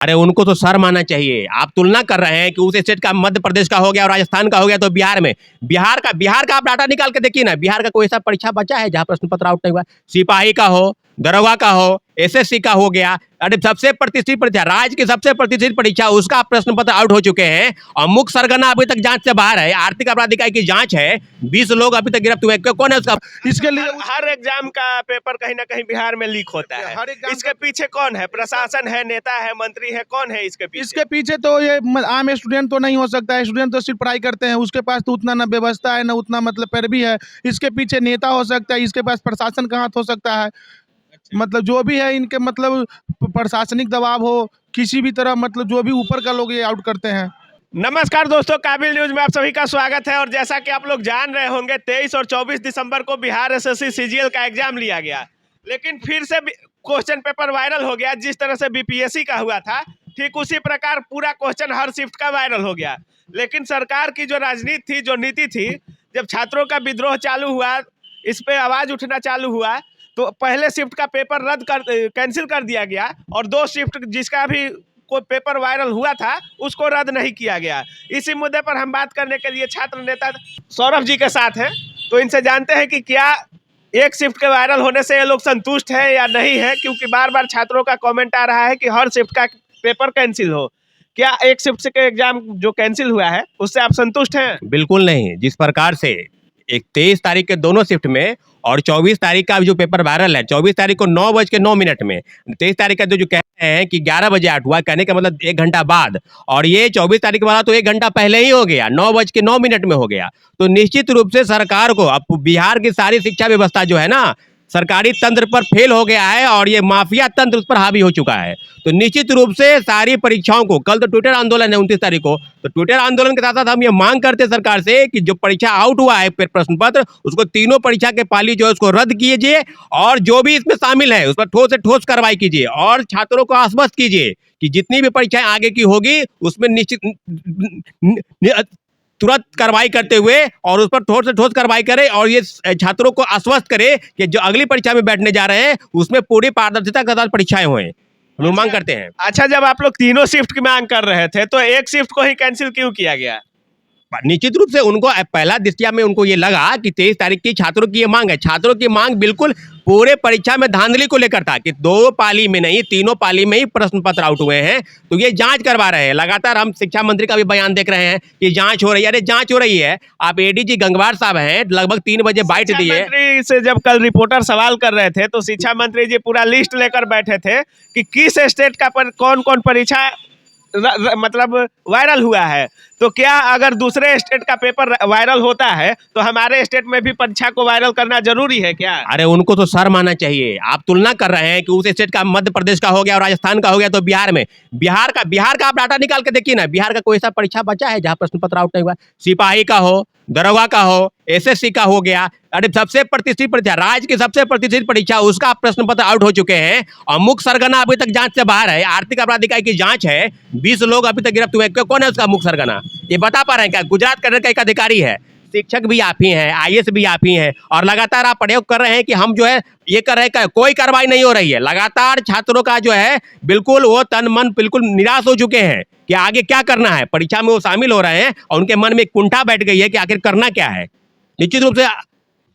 अरे उनको तो शर्म आना चाहिए। आप तुलना कर रहे हैं कि उस स्टेट का मध्य प्रदेश का हो गया और राजस्थान का हो गया, तो बिहार का आप डाटा निकाल के देखिए ना। बिहार का कोई ऐसा परीक्षा बचा है जहां प्रश्न पत्र आउट नहीं हुआ? सिपाही का हो, दरोगा का हो, एसएससी का हो गया, अरे सबसे प्रतिष्ठित परीक्षा, राज्य की सबसे प्रतिष्ठित परीक्षा, उसका प्रश्न पत्र आउट हो चुके हैं और मुख्य सरगना अभी तक जांच से बाहर है। आर्थिक अपराध इकाई की जांच है, 20 लोग अभी तक गिरफ्तार हुए। कौन है उसका? इसके लिए हर एग्जाम का पेपर कहीं ना कहीं बिहार में लीक होता है। हर एग्जाम इसके पीछे कौन है? प्रशासन है, नेता है, मंत्री है, कौन है इसके पीछे? इसके पीछे तो ये आम स्टूडेंट तो नहीं हो सकता है। स्टूडेंट तो सिर्फ पढ़ाई करते हैं, उसके पास तो उतना ना व्यवस्था है, ना उतना मतलब पैरवी है। इसके पीछे नेता हो सकता है, इसके पास प्रशासन का हाथ हो सकता है। मतलब जो भी है इनके मतलब प्रशासनिक दबाव हो किसी भी तरह, मतलब जो भी ऊपर का लोग ये आउट करते हैं। नमस्कार दोस्तों, काबिल न्यूज में आप सभी का स्वागत है। और जैसा कि आप लोग जान रहे होंगे, 23 और 24 दिसंबर को बिहार एसएससी सीजीएल का एग्जाम लिया गया, लेकिन फिर से क्वेश्चन पेपर वायरल हो गया। जिस तरह से बीपीएससी का हुआ था, ठीक उसी प्रकार पूरा क्वेश्चन हर शिफ्ट का वायरल हो गया। लेकिन सरकार की जो राजनीति थी, जो नीति थी, जब छात्रों का विद्रोह चालू हुआ, इस पे आवाज उठना चालू हुआ, तो पहले शिफ्ट का पेपर कैंसिल कर दिया गया और 2 शिफ्ट जिसका भी कोई पेपर वायरल हुआ था उसको रद्द नहीं किया गया। इसी मुद्दे पर हम बात करने के लिए छात्र नेता सौरभ जी के साथ हैं। तो इनसे जानते हैं कि क्या एक शिफ्ट के वायरल होने से ये लोग संतुष्ट हैं या नहीं है, क्योंकि बार बार छात्रों का कमेंट आ रहा है कि हर शिफ्ट का पेपर कैंसिल हो। क्या एक शिफ्ट के एग्जाम जो कैंसिल हुआ है उससे आप संतुष्ट हैं? बिल्कुल नहीं। जिस प्रकार से 23 तारीख के दोनों शिफ्ट में और 24 तारीख का जो पेपर वायरल है, 24 तारीख को 9:09 में, 23 तारीख का जो कह रहे हैं कि 11 बजे आउट हुआ, कहने का मतलब 1 घंटा बाद, और ये 24 तारीख वाला तो 1 घंटा पहले ही हो गया, 9:09 में हो गया। तो निश्चित रूप से सरकार को, अब बिहार की सारी शिक्षा व्यवस्था जो है ना, सरकारी तंत्र पर फेल हो गया है और ये माफिया तंत्र उस पर हावी हो चुका है। तो निश्चित रूप से सारी परीक्षाओं को, कल तो ट्विटर आंदोलन है 29 तारीख को, तो ट्विटर आंदोलन के साथ साथ हम ये मांग करते हैं सरकार से कि जो परीक्षा आउट हुआ है प्रश्न पत्र, उसको तीनों परीक्षा के पाली जो है उसको रद्द कीजिए और जो भी इसमें शामिल है उस पर ठोस से ठोस कार्रवाई कीजिए और छात्रों को आश्वस्त कीजिए कि जितनी भी परीक्षाएं आगे की होगी उसमें निश्चित तुरंत कार्रवाई करते हुए और उस पर ठोस से ठोस कार्रवाई करे और ये छात्रों को आश्वस्त करे कि जो अगली परीक्षा में बैठने जा रहे हैं उसमें पूरी पारदर्शिता के साथ परीक्षाएं हों। हम लोग मांग करते हैं। अच्छा, जब आप लोग तीनों शिफ्ट की मांग कर रहे थे तो एक शिफ्ट को ही कैंसिल क्यों किया गया? निश्चित रूप से उनको पहला दृष्टिया में उनको ये लगा कि 23 तारीख की छात्रों की ये मांग है। छात्रों की मांग बिल्कुल पूरे परीक्षा में धांधली को लेकर था कि 2 पाली में नहीं, तीनों पाली में ही प्रश्न पत्र आउट हुए हैं, तो ये जांच करवा रहे हैं। लगातार हम शिक्षा मंत्री का भी बयान देख रहे हैं कि जांच हो रही है। अरे जांच हो रही है। आप एडीजी गंगवार साहब हैं, लगभग 3 बजे बाइट दिए। मंत्री से जब कल रिपोर्टर सवाल कर रहे थे तो शिक्षा मंत्री जी पूरा लिस्ट लेकर बैठे थे कि किस स्टेट का कौन कौन परीक्षा मतलब वायरल हुआ है। तो क्या अगर दूसरे स्टेट का पेपर वायरल होता है तो हमारे स्टेट में भी परीक्षा को वायरल करना जरूरी है क्या? अरे उनको तो शर्म आना चाहिए। आप तुलना कर रहे हैं कि उस स्टेट का मध्य प्रदेश का हो गया और राजस्थान का हो गया, तो बिहार का आप डाटा निकाल के देखिए ना। बिहार का कोई ऐसा परीक्षा बचा है जहां प्रश्न पत्र आउट नहीं हुआ? सिपाही का हो, दरोगा का हो, एसएससी का हो गया, अरे सबसे प्रतिष्ठित परीक्षा, राज्य की सबसे प्रतिष्ठित परीक्षा, उसका प्रश्न पत्र आउट हो चुके हैं और मुख्य सरगना अभी तक जांच से बाहर है। आर्थिक अपराध इकाई की जांच है, 20 लोग अभी तक गिरफ्तार हुए। कौन है उसका मुख्य सरगना? ये बता पा रहे हैं क्या? गुजरात करने का एक अधिकारी है। शिक्षक भी आप ही हैं, आईएएस भी आप ही हैं, और लगातार आप प्रयोग कर रहे हैं कि हम जो है ये कर रहे हैं, कोई कार्रवाई नहीं हो रही है। लगातार छात्रों का जो है बिल्कुल वो तन मन बिल्कुल निराश हो चुके हैं कि आगे क्या करना है। परीक्षा में वो शामिल हो रहे हैं और उनके मन में एक कुंठा बैठ गई है कि आखिर करना क्या है। निश्चित रूप से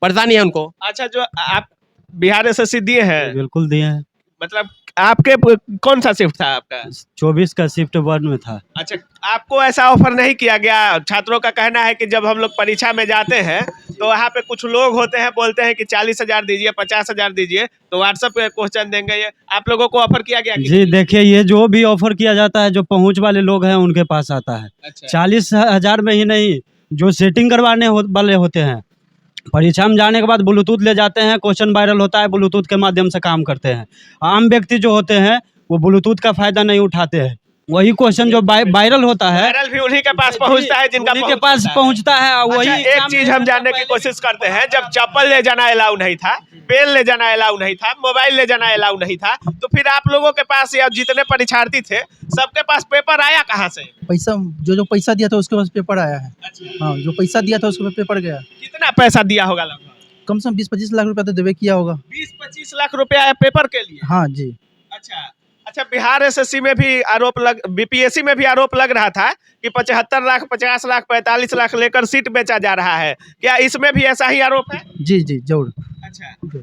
परेशानी है उनको। अच्छा, जो आप बिहार एसएससी दिए हैं? बिल्कुल दिए हैं। मतलब आपके कौन सा शिफ्ट था आपका? 24 का शिफ्ट 1 में था। अच्छा, आपको ऐसा ऑफर नहीं किया गया? छात्रों का कहना है कि जब हम लोग परीक्षा में जाते हैं तो वहाँ पे कुछ लोग होते हैं, बोलते हैं कि 40,000 दीजिए, 50,000 दीजिए, तो व्हाट्सएप पे क्वेश्चन देंगे। ये आप लोगों को ऑफर किया गया? जी देखिए, ये जो भी ऑफर किया जाता है, जो पहुंच वाले लोग हैं उनके पास आता है। अच्छा। 40,000 में ही नहीं, जो सेटिंग करवाने वाले होते हैं, परीक्षा में जाने के बाद ब्लूटूथ ले जाते हैं, क्वेश्चन वायरल होता है, ब्लूटूथ के माध्यम से काम करते हैं। आम व्यक्ति जो होते हैं वो ब्लूटूथ का फायदा नहीं उठाते हैं। वही क्वेश्चन जो वायरल होता है, वायरल भी उन्हीं के पास पहुंचता है जिनका उन्हीं के पास पहुंचता है। वही अच्छा, एक चीज हम जानने की कोशिश करते हैं, जब चप्पल ले जाना अलाउ नहीं था, पेन ले जाना अलाउ नहीं था, मोबाइल ले जाना अलाउ नहीं था, तो फिर आप लोगों के पास या जितने परीक्षार्थी थे सबके पास पेपर आया कहाँ से? पैसा जो पैसा दिया था उसके पास पेपर आया है। अच्छा। हाँ, जो पैसा दिया था उसके पास पेपर गया। कितना पैसा दिया होगा? लगभग कम से कम 20-25 लाख रुपया तो देवे किया होगा। 20-25 लाख रुपया पेपर के लिए? हाँ जी। अच्छा, अच्छा, बिहार एसएससी में भी बीपीएससी में भी आरोप लग रहा था कि 75 लाख, 50 लाख, 45 लाख लेकर सीट बेचा जा रहा है। क्या इसमें भी ऐसा ही आरोप है? जी जी जरूर। अच्छा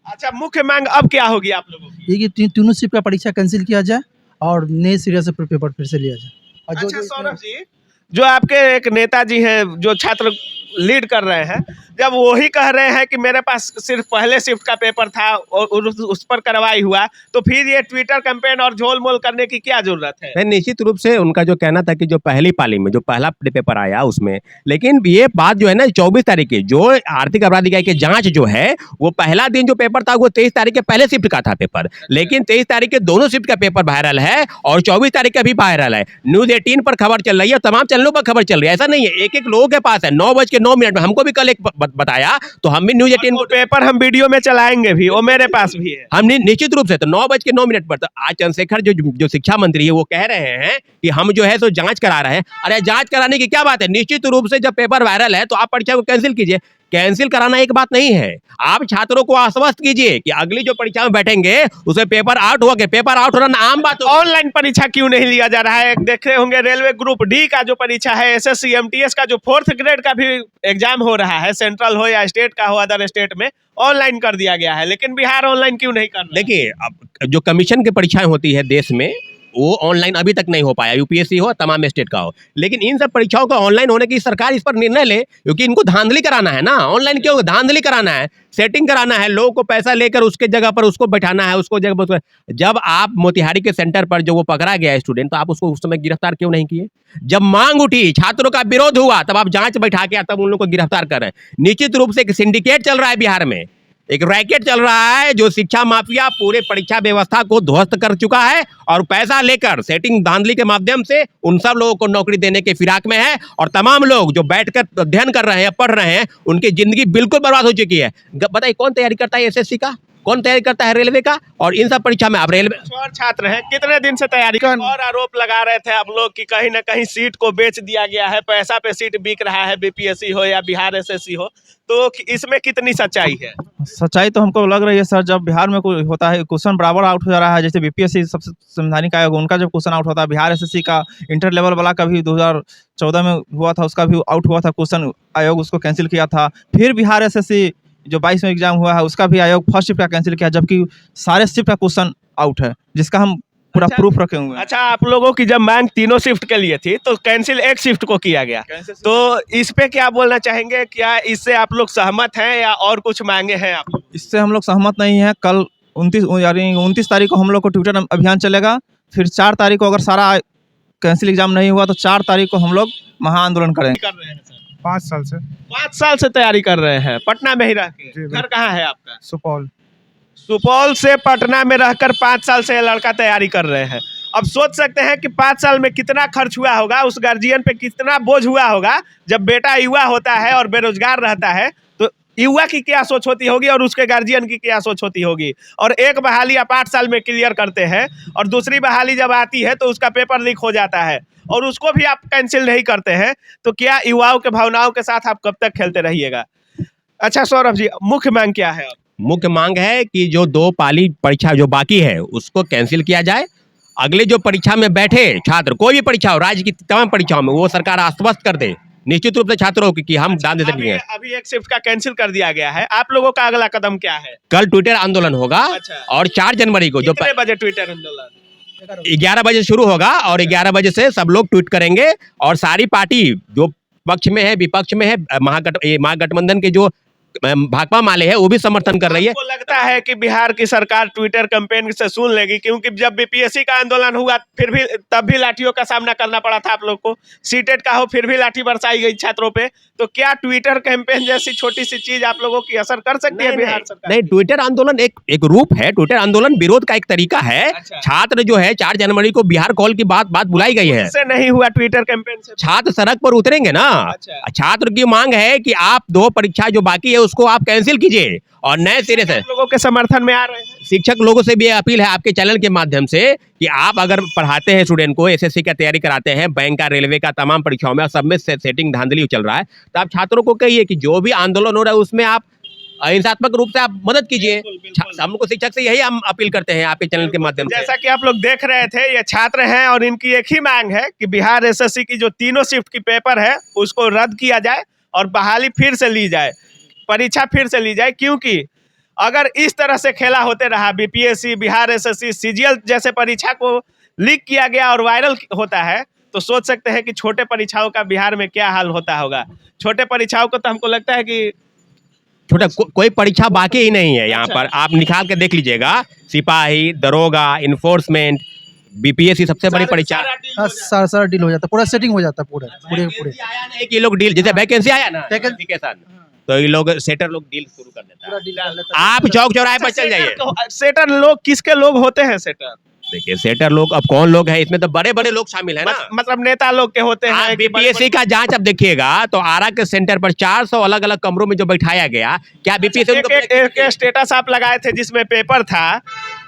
अच्छा, मुख्य मांग अब क्या होगी आप लोगों की? ये कि तीनों शिफ्ट का परीक्षा कैंसिल किया जाए और नए सिरे से पेपर फिर से लिया जाए। और जो अच्छा जो सौरभ जी, जो आपके एक नेताजी हैं जो छात्र लीड कर रहे हैं, जब वो ही कह रहे हैं कि मेरे पास सिर्फ पहले शिफ्ट का पेपर था और उस पर कार्रवाई हुआ, तो फिर ये ट्विटर कैंपेन और झोल मोल करने की क्या जरूरत है? नहीं, निश्चित रूप से उनका जो कहना था कि जो पहली पाली में जो पहला पेपर आया उसमें, लेकिन ये बात जो है ना 24 तारीख की जो आर्थिक अपराध इकाई की जांच जो है, वो पहला दिन जो पेपर था वो 23 तारीख के पहले शिफ्ट का था पेपर, लेकिन 23 तारीख के दोनों शिफ्ट का पेपर वायरल है और 24 तारीख का भी वायरल है। न्यूज 18 पर खबर चल रही है, तमाम चैनलों पर खबर चल रही है। ऐसा नहीं है, एक एक लोगों के पास है। 9:09 में हमको भी कल एक बताया, तो हम भी न्यूज 18 वो पेपर हम वीडियो में चलाएंगे भी, वो मेरे पास भी है। हम निश्चित रूप से तो 9:09 पर तो आज चंद्रशेखर जो शिक्षा मंत्री है वो कह रहे हैं कि हम जो है सो जांच करा रहे हैं। अरे जांच कराने की क्या बात है? निश्चित रूप से जब पेपर वायरल है तो आप परीक्षा को कैंसिल कीजिए। कैंसिल कराना एक बात नहीं है, आप छात्रों को आश्वस्त कीजिए कि अगली जो परीक्षा में बैठेंगे उसमें पेपर आउट होगा। पेपर आउट होना आम बात है। ऑनलाइन परीक्षा क्यों नहीं लिया जा रहा है? देख रहे होंगे रेलवे ग्रुप डी का जो परीक्षा है, एसएससी एमटीएस का जो 4th ग्रेड का भी एग्जाम हो रहा है, सेंट्रल हो या स्टेट का हो, अदर स्टेट में ऑनलाइन कर दिया गया है, लेकिन बिहार ऑनलाइन क्यों नहीं कर रहा है? देखिए, अब जो कमीशन की परीक्षाएं होती है देश में वो ऑनलाइन अभी तक नहीं हो पाया, यूपीएससी हो तमाम स्टेट का हो, लेकिन इन सब परीक्षाओं का ऑनलाइन होने की सरकार इस पर निर्णय ले, क्योंकि इनको धांधली कराना है ना। ऑनलाइन क्यों धांधली कराना है? सेटिंग कराना है, लोगों को पैसा लेकर उसके जगह पर उसको बैठाना है, उसको जगह पर। जब आप मोतिहारी के सेंटर पर जो वो पकड़ा गया स्टूडेंट, तो आप उसको उस समय गिरफ्तार क्यों नहीं किए? जब मांग उठी, छात्रों का विरोध हुआ, तब आप जांच बैठा के तब उन लोगों को गिरफ्तार कर रहे हैं। निश्चित रूप से एक सिंडिकेट चल रहा है बिहार में, एक रैकेट चल रहा है जो शिक्षा माफिया पूरे परीक्षा व्यवस्था को ध्वस्त कर चुका है और पैसा लेकर सेटिंग धांधली के माध्यम से उन सब लोगों को नौकरी देने के फिराक में है, और तमाम लोग जो बैठकर अध्ययन कर रहे हैं, पढ़ रहे हैं, उनकी जिंदगी बिल्कुल बर्बाद हो चुकी है। बताइए कौन तैयारी करता है एसएससी का, कौन तैयारी करता है रेलवे का, और इन सब परीक्षा में आप रेलवे और छात्र हैं, कितने दिन से तैयारी कर, और आरोप लगा रहे थे आप लोग कि कहीं ना कहीं सीट को बेच दिया गया है, पैसा पे सीट बिक रहा है, बीपीएससी हो या बिहार एसएससी हो, तो इसमें कितनी सच्चाई है? सच्चाई तो हमको लग रही है सर, जब बिहार में कोई होता है क्वेश्चन बराबर आउट हो जा रहा है, जैसे बीपीएससी सबसे संवैधानिक आयोग उनका जब क्वेश्चन आउट होता है, बिहार एसएससी का इंटर लेवल वाला का भी 2014 में हुआ था, उसका भी आउट हुआ था क्वेश्चन, आयोग उसको कैंसिल किया था। फिर बिहार एसएससी जो 22 में एग्जाम हुआ है उसका भी आयोग फर्स्ट शिफ्ट का कैंसिल किया, जबकि सारे शिफ्ट का क्वेश्चन आउट है, जिसका हम पूरा प्रूफ रखे हुए हैं। अच्छा, आप लोगों की जब मांग तीनों शिफ्ट के लिए थी तो कैंसिल एक शिफ्ट को किया गया, तो इस पे क्या बोलना चाहेंगे? क्या इससे आप लोग सहमत हैं या और कुछ मांगे हैं आप लोग? इससे हम लोग सहमत नहीं हैं। कल 29 तारीख को हम लोग को ट्विटर अभियान चलेगा, फिर 4 तारीख को अगर सारा कैंसिल एग्जाम नहीं हुआ तो 4 तारीख को हम लोग महाआंदोलन करेंगे। कर रहे हैं सर 5 साल से 5 साल से तैयारी कर रहे हैं, पटना में ही रह के। जी, घर कहाँ है आपका? सुपौल। सुपौल से पटना में रहकर 5 साल से ये लड़का तैयारी कर रहे हैं। अब सोच सकते हैं कि 5 साल में कितना खर्च हुआ होगा, उस गार्जियन पे कितना बोझ हुआ होगा। जब बेटा युवा होता है और बेरोजगार रहता है तो युवा की क्या सोच होती होगी और उसके गार्जियन की क्या सोच होती होगी। और एक बहाली आप 8 साल में क्लियर करते हैं और दूसरी बहाली जब आती है तो उसका पेपर लीक हो जाता है और उसको भी आप कैंसिल नहीं करते हैं, तो क्या युवाओं के भावनाओं के साथ आप कब तक खेलते रहिएगा? अच्छा सौरभ जी, मुख्य मांग क्या है? मुख्य मांग है कि जो 2 पाली परीक्षा जो बाकी है उसको कैंसिल किया जाए। अगले जो परीक्षा में बैठे छात्र, कोई भी परीक्षा हो, राज्य की तमाम परीक्षाओं में, वो सरकार आश्वस्त कर दे निश्चित रूप से छात्रों की कि हम दान दे सकेंगे। अभी एक शिफ्ट का कैंसिल कर दिया गया है, आप लोगों का अगला कदम क्या है? कल ट्विटर आंदोलन होगा। अच्छा। और 4 जनवरी को जो कितने बजे ट्विटर आंदोलन? 11 बजे शुरू होगा और 11 बजे से सब लोग ट्वीट करेंगे और सारी पार्टी जो पक्ष में है, विपक्ष में है, महागठबंधन के जो भाकपा माले है वो भी समर्थन कर रही है। आपको लगता है कि बिहार की सरकार ट्विटर कैंपेन से सुन लेगी? क्योंकि जब बीपीएससी का आंदोलन हुआ फिर भी तब भी लाठियों का सामना करना पड़ा था आप लोग को, सीटेट का हो फिर भी लाठी बरसाई गई छात्रों पे, तो क्या ट्विटर कैंपेन जैसी छोटी सी चीज आप लोगों की असर कर सकती है बिहार सरकार? नहीं, ट्विटर आंदोलन एक रूप है, ट्विटर आंदोलन विरोध का एक तरीका है। अच्छा। छात्र जो है 4 जनवरी को बिहार कॉल की बात बुलाई गई है, इससे नहीं हुआ ट्विटर कैंपेन से? छात्र सड़क पर उतरेंगे ना। अच्छा। छात्र की मांग है कि आप 2 परीक्षा जो बाकी है उसको आप कैंसिल कीजिए और नए सिरे से। लोगों के समर्थन में आ रहे हैं। शिक्षक लोगों से भी अपील है आपके चैनल के माध्यम से कि आप अगर पढ़ाते हैं स्टूडेंट को, एसएससी का तैयारी कराते हैं, बैंक का, रेलवे का, तमाम परीक्षाओं में सब में सेटिंग धांधली चल रहा है, तो आप छात्रों को कहिए कि जो भी आंदोलन हो रहा है उसमें आप अहिंसात्मक रूप से आप मदद कीजिए। हम लोग को शिक्षक से यही हम अपील करते हैं आपके चैनल के माध्यम से। जैसा कि आप लोग देख रहे थे, ये छात्र हैं और इनकी एक ही मांग है कि बिहार एसएससी की जो तीनों शिफ्ट की पेपर है उसको रद्द किया जाए और बहाली फिर से ली जाए, परीक्षा फिर से ली जाए। क्योंकि अगर इस तरह से खेला होते रहा, बीपीएससी, बिहार एसएससी, सीजीएल जैसे परीक्षा को लीक किया गया और वायरल होता है, तो सोच सकते हैं कि छोटे परीक्षाओं का बिहार में क्या हाल होता होगा। छोटे परीक्षाओं को तो हमको लगता है कि छोटा कोई परीक्षा बाकी ही नहीं है यहाँ पर, आप निकाल के देख लीजिएगा। सिपाही, दरोगा, इन्फोर्समेंट, बीपीएससी सबसे बड़ी परीक्षा। हाँ, सारा डील हो जाता है, पूरा सेटिंग हो जाता है पूरे पूरे पूरे आया नहीं कि ये लोग डील, जैसे वैकेंसी आया ना नोटिफिकेशन, तो ये लोग सेटर लोग डील शुरू कर देता पूरा है। डील कर लेता है। आप चौक चौराहे पर चल जाइए, सेटर लोग किसके लोग होते हैं? सेटर देखिए सेटर लोग अब कौन लोग हैं, इसमें तो बड़े बड़े लोग शामिल है ना। मतलब नेता लोग के होते हैं। आप बीपीएससी का जांच अब देखिएगा तो आरा के सेंटर पर 400 अलग अलग कमरों में जो बैठाया गया, क्या बीपीएससी एक स्टेटस आप लगाए थे जिसमें पेपर था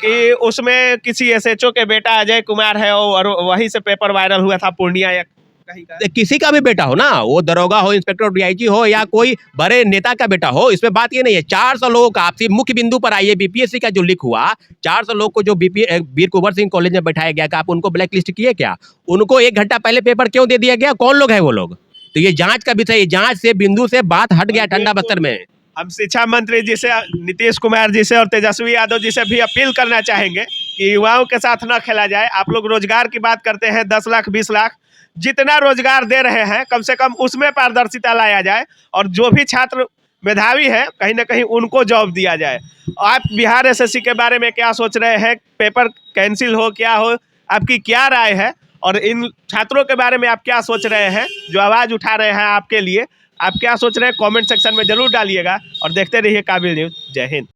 कि उसमें किसी एसएचओ के बेटा अजय कुमार है और वहीं से पेपर वायरल हुआ था, पूर्णिया या कहीं का। किसी का भी बेटा हो ना, वो दरोगा हो, इंस्पेक्टर, डीआईजी हो या कोई बड़े नेता का बेटा हो, इसमें बात ये नहीं है। 400 लोगों का, आप मुख्य बिंदु पर आइए। बीपीएससी का जो लीक हुआ, 400 लोग को जो वीर कुंवर सिंह कॉलेज में बैठाया गया, आप उनको ब्लैक लिस्ट किए क्या? उनको 1 घंटा पहले पेपर क्यों दे दिया गया? कौन लोग है वो लोग? तो ये जांच का विषय, जांच से बिंदु से बात हट गया ठंडा बस्तर में। हम शिक्षा मंत्री जी से, नीतीश कुमार जी से और तेजस्वी यादव जी से भी अपील करना चाहेंगे कि युवाओं के साथ न खेला जाए। आप लोग रोजगार की बात करते हैं, 10 लाख 20 लाख जितना रोजगार दे रहे हैं, कम से कम उसमें पारदर्शिता लाया जाए और जो भी छात्र मेधावी है कहीं ना कहीं उनको जॉब दिया जाए। आप बिहार एसएससी के बारे में क्या सोच रहे हैं? पेपर कैंसिल हो, क्या हो, आपकी क्या राय है? और इन छात्रों के बारे में आप क्या सोच रहे हैं जो आवाज़ उठा रहे हैं आपके लिए? आप क्या सोच रहे हैं कमेंट सेक्शन में जरूर डालिएगा और देखते रहिए काबिल न्यूज़। जय हिंद।